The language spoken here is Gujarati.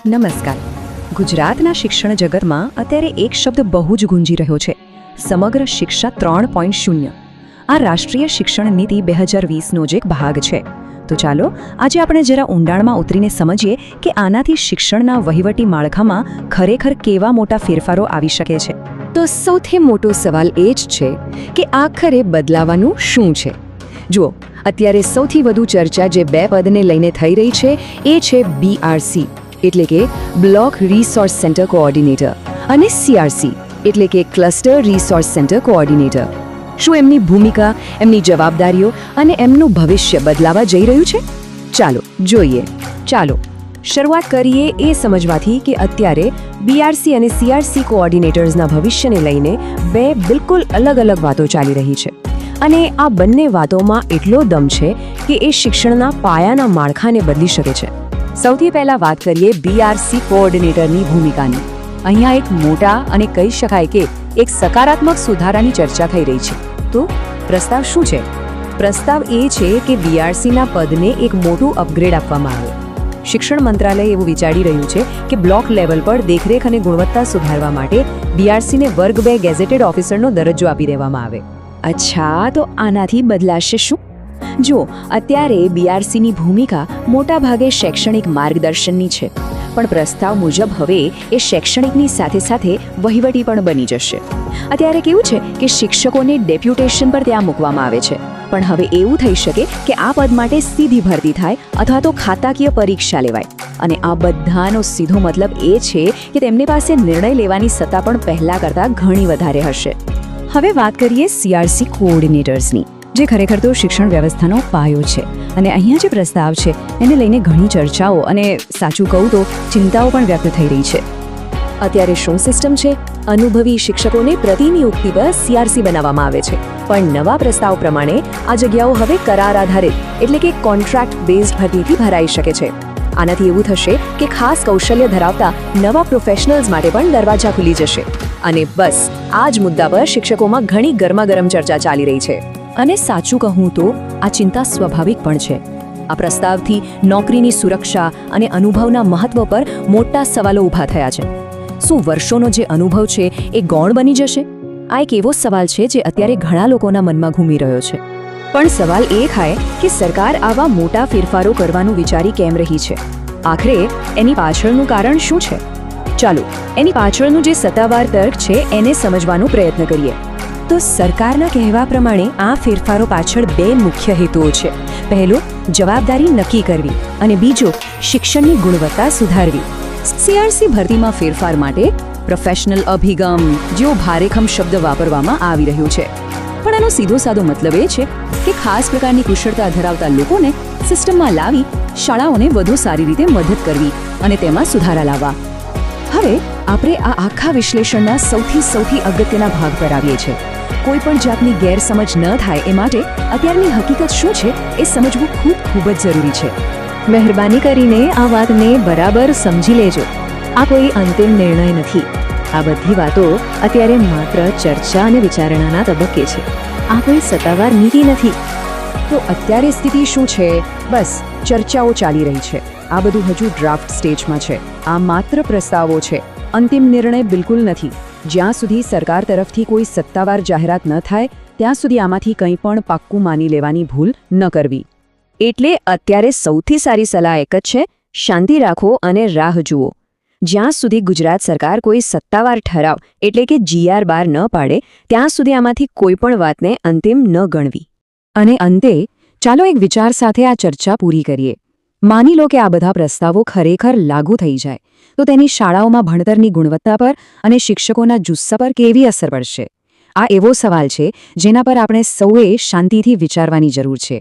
નમસ્કાર. ગુજરાતના શિક્ષણ જગતમાં અત્યારે એક શબ્દ બહુ જ ગુંજી રહ્યો છે, સમગ્ર શિક્ષા 3.0. આ રાષ્ટ્રીય શિક્ષણ નીતિ 2020નો જ એક ભાગ છે. તો ચાલો આજે આપણે જરા ઊંડાણમાં ઉતરીને સમજીએ કે આનાથી શિક્ષણના વહીવટી માળખામાં ખરેખર કેવા મોટા ફેરફારો આવી શકે છે. તો સૌથી મોટો સવાલ એ જ છે કે આખરે બદલાવાનું શું છે. જુઓ, અત્યારે સૌથી વધુ ચર્ચા જે બે પદને લઈને થઈ રહી છે એ છે BRC એટલે કે બ્લોક રિસોર્સ સેન્ટર કોઓર્ડિનેટર અને CRC એટલે કે ક્લસ્ટર રિસોર્સ સેન્ટર કોઓર્ડિનેટર. શું એમની ભૂમિકા, એમની જવાબદારીઓ અને એમનું ભવિષ્ય બદલાવા જઈ રહ્યું છે? ચાલો જોઈએ. શરૂઆત કરીએ એ સમજવાથી કે અત્યારે BRC અને CRC કોઓર્ડિનેટર્સના ભવિષ્યને લઈને બે બિલકુલ અલગ અલગ વાતો ચાલી રહી છે. અને આ બંને વાતોમાં એટલો દમ છે કે એ શિક્ષણના પાયાના માળખાને બદલી શકે છે. સૌથી પહેલા વાત કરીએ BRC કોઓર્ડિનેટરની ભૂમિકાની. અહીંયા એક મોટા અને કહી શકાય કે એક સકારાત્મક સુધારાની ચર્ચા થઈ રહી છે. તો પ્રસ્તાવ શું છે? પ્રસ્તાવ એ છે કે BRCના પદને એક મોટું અપગ્રેડ આપવામાં આવે. શિક્ષણ મંત્રાલય એવું વિચારી રહ્યું છે કે બ્લોક લેવલ પર દેખરેખ અને ગુણવત્તા સુધારવા માટે BRCને વર્ગ 2 ગેઝેટેડ ઓફિસરનો દરજ્જો આપી દેવામાં આવે. અચ્છા, તો આનાથી બદલાશે શું? જો, અત્યારે BRCની ભૂમિકા મોટાભાગે શૈક્ષણિક માર્ગદર્શનની છે, પણ પ્રસ્તાવ મુજબ હવે એ શૈક્ષણિકની સાથે સાથે વહીવટી પણ બની જશે. અત્યારે કેવું છે કે શિક્ષકોને ડેપ્યુટેશન પર ત્યાં મૂકવામાં આવે છે, પણ હવે એવું થઈ શકે કે આ પદ માટે સીધી ભરતી થાય અથવા તો ખાતાકીય પરીક્ષા લેવાય. અને આ બધાનો સીધો મતલબ એ છે કે તેમની પાસે નિર્ણય લેવાની સત્તા પણ પહેલા કરતાં ઘણી વધારે હશે. હવે વાત કરીએ CRC કોઓર્ડિનેટર્સની, જે ખરેખર તો શિક્ષણ વ્યવસ્થાનો પાયો છે. અને અહીંયા જે પ્રસ્તાવ છે એને લઈને ઘણી ચર્ચાઓ અને સાચું કહું તો ચિંતાઓ પણ વ્યક્ત થઈ રહી છે. અત્યારે શું સિસ્ટમ છે? અનુભવી શિક્ષકોને પ્રતિનિયુક્તિ પર CRC બનાવવામાં આવે છે, પણ નવા પ્રસ્તાવ પ્રમાણે આ જગ્યાઓ હવે કરાર આધારિત એટલે કે કોન્ટ્રાક્ટ બેઝડ ભરતીથી ભરાઈ શકે છે. આનાથી એવું થશે કે ખાસ કૌશલ્ય ધરાવતા નવા પ્રોફેશનલ્સ માટે પણ દરવાજા ખુલી જશે. અને બસ આ જ મુદ્દા પર શિક્ષકોમાં ઘણી ગરમાગરમ ચર્ચા ચાલી રહી છે. અને સાચું કહું તો આ ચિંતા સ્વાભાવિક પણ છે. આ પ્રસ્તાવથી નોકરીની સુરક્ષા અને અનુભવના મહત્વ પર મોટા સવાલો ઊભા થયા છે. શું વર્ષોનો જે અનુભવ છે એ ગૌણ બની જશે? આ એક એવો સવાલ છે જે અત્યારે ઘણા લોકોના મનમાં ઘૂમી રહ્યો છે. પણ સવાલ એ થાય કે સરકાર આવા મોટા ફેરફારો કરવાનું વિચારી કેમ રહી છે? આખરે એની પાછળનું કારણ શું છે? ચાલો, એની પાછળનું જે સત્તાવાર તર્ક છે એને સમજવાનો પ્રયત્ન કરીએ. તો સરકારના કહેવા પ્રમાણે આ ફેરફારો પાછળ બે મુખ્ય હેતુઓ છે. પહેલો, જવાબદારી નક્કી કરવી, અને બીજો, શિક્ષણની ગુણવત્તા સુધારવી. CRC ભરતીમાં ફેરફાર માટે પ્રોફેશનલ અભિગમ જેવો ભારેખમ શબ્દ વાપરવામાં આવી રહ્યો છે, પણ એનો સીધો સાદો મતલબ એ છે કે ખાસ પ્રકારની કુશળતા ધરાવતા લોકોને સિસ્ટમમાં લાવી શાળાઓને વધુ સારી રીતે મદદ કરવી અને તેમાં સુધારા લાવવા. હવે આપણે આ આખા વિશ્લેષણના સૌથી અગત્યના ભાગ પર આવીએ છીએ. કોઈ પણ જાતની ગેરસમજ ન થાય એ માટે અત્યારની હકીકત શું છે એ સમજવું ખૂબ જ જરૂરી છે. મહેરબાની કરીને આ વાતને બરાબર સમજી લેજો. આ કોઈ અંતિમ નિર્ણય નથી. આ બધી વાતો અત્યારે માત્ર ચર્ચા અને વિચારણાના તબક્કે છે. આ કોઈ સત્તાવાર નીતિ નથી. તો અત્યારે સ્થિતિ શું છે? બસ ચર્ચાઓ ચાલી રહી છે. આ બધું હજુ ડ્રાફ્ટ સ્ટેજમાં છે. આ માત્ર પ્રસ્તાવો છે, અંતિમ નિર્ણય બિલકુલ નથી. જ્યાં સુધી સરકાર તરફથી કોઈ સત્તાવાર જાહેરાત ન થાય ત્યાં સુધી આમાંથી કંઈ પણ પાક્કું માની લેવાની ભૂલ ન કરવી. એટલે અત્યારે સૌથી સારી સલાહ એક જ છે: શાંતિ રાખો અને રાહ જુઓ. જ્યાં સુધી ગુજરાત સરકાર કોઈ સત્તાવાર ઠરાવ એટલે કે GR બહાર ન પાડે ત્યાં સુધી આમાંથી કોઈ પણ વાતને અંતિમ ન ગણવી. અને અંતે ચાલો એક વિચાર સાથે આ ચર્ચા પૂરી કરીએ. માની લો કે આ બધા પ્રસ્તાવો ખરેખર લાગુ થઈ જાય તો તેની શાળાઓમાં ભણતરની ગુણવત્તા પર અને શિક્ષકોના જુસ્સા પર કેવી અસર પડશે? આ એવો સવાલ છે જેના પર આપણે સૌએ શાંતિથી વિચારવાની જરૂર છે.